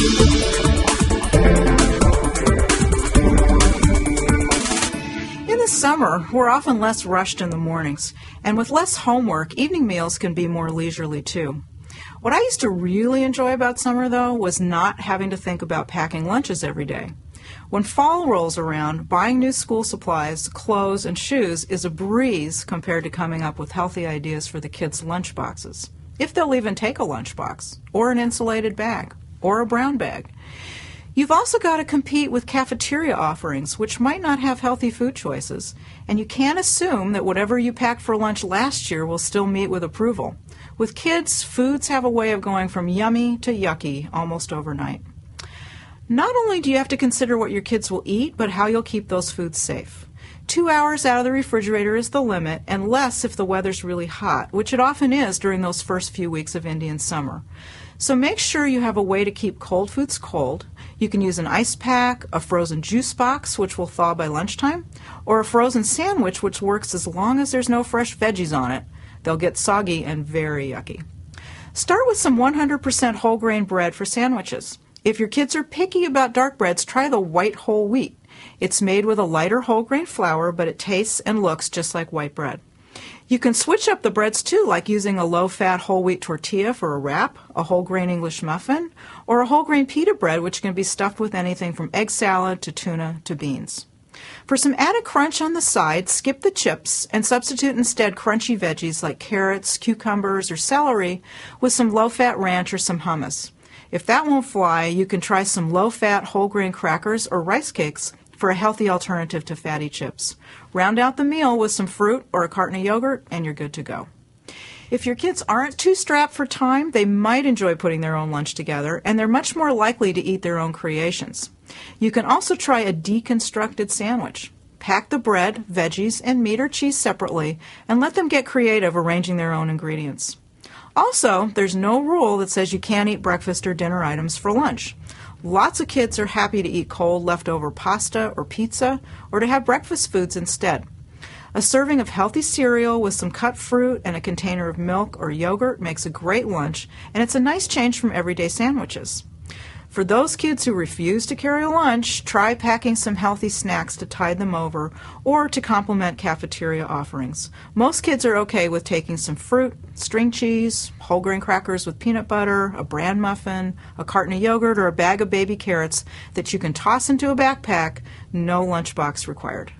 In the summer, we're often less rushed in the mornings, and with less homework, evening meals can be more leisurely too. What I used to really enjoy about summer, though, was not having to think about packing lunches every day. When fall rolls around, buying new school supplies, clothes, and shoes is a breeze compared to coming up with healthy ideas for the kids' lunch boxes, if they'll even take a lunchbox, or an insulated bag, or a brown bag. You've also got to compete with cafeteria offerings, which might not have healthy food choices, and you can't assume that whatever you packed for lunch last year will still meet with approval. With kids, foods have a way of going from yummy to yucky almost overnight. Not only do you have to consider what your kids will eat, but how you'll keep those foods safe. 2 hours out of the refrigerator is the limit, and less if the weather's really hot, which it often is during those first few weeks of Indian summer. So make sure you have a way to keep cold foods cold. You can use an ice pack, a frozen juice box, which will thaw by lunchtime, or a frozen sandwich, which works as long as there's no fresh veggies on it. They'll get soggy and very yucky. Start with some 100% whole grain bread for sandwiches. If your kids are picky about dark breads, try the white whole wheat. It's made with a lighter whole grain flour, but it tastes and looks just like white bread. You can switch up the breads too, like using a low-fat whole wheat tortilla for a wrap, a whole grain English muffin, or a whole grain pita bread, which can be stuffed with anything from egg salad to tuna to beans. For some added crunch on the side, skip the chips and substitute instead crunchy veggies like carrots, cucumbers, or celery with some low-fat ranch or some hummus. If that won't fly, you can try some low-fat whole grain crackers or rice cakes for a healthy alternative to fatty chips. Round out the meal with some fruit or a carton of yogurt, and you're good to go. If your kids aren't too strapped for time, they might enjoy putting their own lunch together, and they're much more likely to eat their own creations. You can also try a deconstructed sandwich. Pack the bread, veggies, and meat or cheese separately, and let them get creative arranging their own ingredients. Also, there's no rule that says you can't eat breakfast or dinner items for lunch. Lots of kids are happy to eat cold leftover pasta or pizza, or to have breakfast foods instead. A serving of healthy cereal with some cut fruit and a container of milk or yogurt makes a great lunch, and it's a nice change from everyday sandwiches. For those kids who refuse to carry a lunch, try packing some healthy snacks to tide them over or to complement cafeteria offerings. Most kids are okay with taking some fruit, string cheese, whole grain crackers with peanut butter, a bran muffin, a carton of yogurt, or a bag of baby carrots that you can toss into a backpack. No lunchbox required.